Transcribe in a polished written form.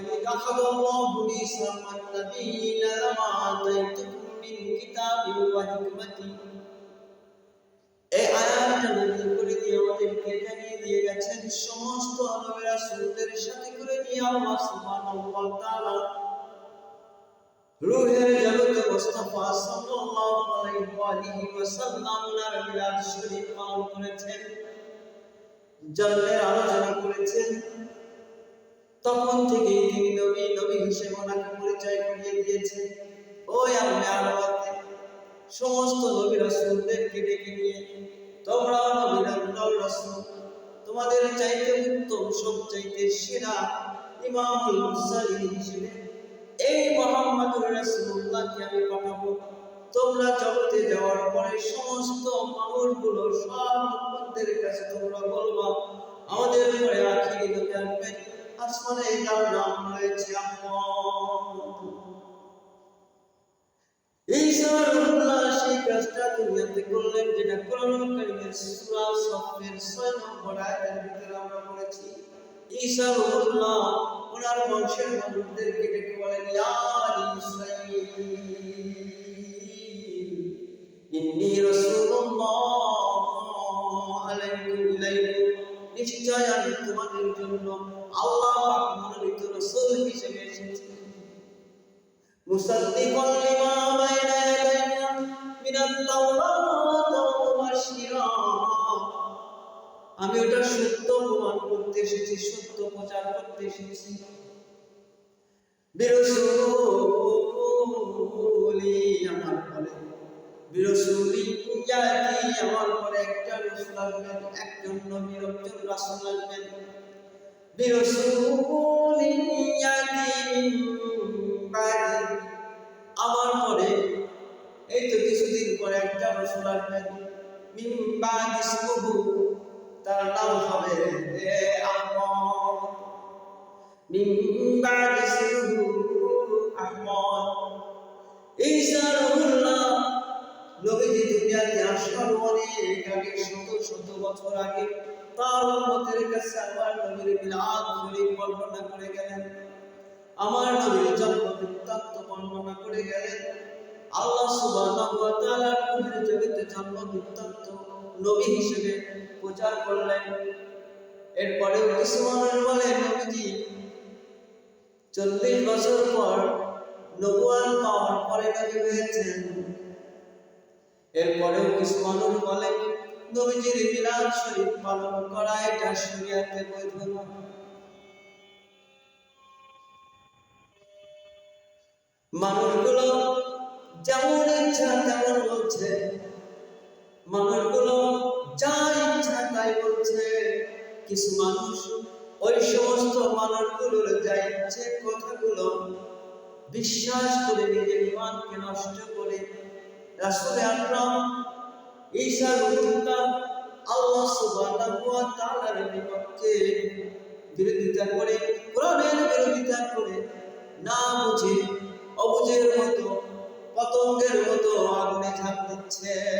وإذ أخذ الله ميثاق النبيين لما آتيتكم من كتاب وحكمة এই আয়াতটা নাযিল করে দিয়ে আমাদেরকে জানিয়ে দিয়ে গেছেন সমস্ত নবী রাসূলদের সাথে করে নিয়ে আল্লাহ সুবহানাহু ওয়া তাআলা রূহের জগতে মুস্তাফা সাল্লাল্লাহু আলাইহি ওয়াসাল্লাম এর মিলাদ শরীফ পালন করেছেন, জন্মের আলোচনা করেছেন। তখন থেকে তিনি নবী হিসেবে ওনাকে পরিচয় করিয়ে দিয়েছেন। ওই আল্লাহর সমস্ত নবী রাসূলদেরকে ডেকে নিয়ে তোমরা নবীর রাসূল, তোমাদের চাইতে উত্তম, সবচাইতে সেরা ইমামুল মুরসালিন হিসেবে এই মুহাম্মদুর রাসূলুল্লাহকে আমি পাঠাবো। তোমরা জগতে যাওয়ার পরে সমস্ত মানুষগুলো সব উম্মতদের কাছে তোমরা বলবা আমাদের পরে আখিরি নবী আসবেন, আসমানে যার নাম রয়েছে আহমদ। ঈসা রূহুল্লাহ সেই কাজটা দুনিয়াতে করলেন, যেটা কোরআনুল কারীমের সূরা সফের 6 নম্বর আয়াতের ভিতরে আমরা পড়েছি। ঈসা রূহুল্লাহ ওনার বংশের মানুষদেরকে ডেকে বলেন, ইয়া ইসরাঈল ইন্নী রাসূলুল্লাহ ইলাইকুম, নিশ্চয় আমি তোমাদের জন্য আল্লাহ পাক মনোনীত রাসূল হিসেবে এসেছি। মুসাদ্দিকান লিমা বাইনা ইয়াদাইয়া মিনাত তাওরাত ওয়া মুবাশশিরা, আমি ওটা সত্য প্রমাণ করতে এসেছি, সত্য প্রচার করতে এসেছি। বিরসূলি আমার পরে, বিরসূলি ইয়াতি আমার পরে একটা রাসূল আসবেন, একজন নবী, একজন রাসূল আসবেন। বিরসূলি ইয়াতি বাদি, আমার পরে এই তো কিছুদিন পরে একটা রাসূল আসবেন। মিন বাদি ইসমুহু, তার নাম হবে আহমদ। মিন বাদি ইসমুহু আহমদ। ঈসা রূহুল্লাহ নবীজি দুনিয়াতে আসার অনেক আগে, শত বছর আগে তার উম্মতের কাছে আমার নবীর মিলাদ শরীফ বর্ণনা করে গেলেন, আমার নবীর জন্ম বৃত্তান্ত বর্ণনা করে গেলেন। আল্লাহ সুবহানাহু ওয়া তাআলা রূহের জগতে জন্ম বৃত্তান্ত নবী হিসেবে প্রচার করলেন। এরপরে কিছু মানুষ বলে নবীজি 40 বছর পর নবুয়ত পাওয়ার পরে নবী হয়েছেন। এরপরেও কিছু মানুষ বলে নবীজির মিলাদ শরীফ পালন করা এটা শরীয়তে বৈধ নয়। মানুষগুলো যেমন ইচ্ছা তেমন বলছে, মানুষগুলো যা ইচ্ছা তাই বলছে। কিছু মানুষ ওই সমস্ত মানুষগুলোর যা ইচ্ছে কথাগুলো বিশ্বাস করে নিজের ঈমানকে নষ্ট করে রাসূল আকরাম ঈসা রূহুল্লাহ আল্লাহ সুবহানাহু ওয়া তাআলার বিপক্ষে বিরোধিতা করে, কোরআনের বিরোধিতা করে, না বুঝে অবুঝের মতো পতঙ্গের মতো আগুনে ঝাঁপ দিচ্ছে।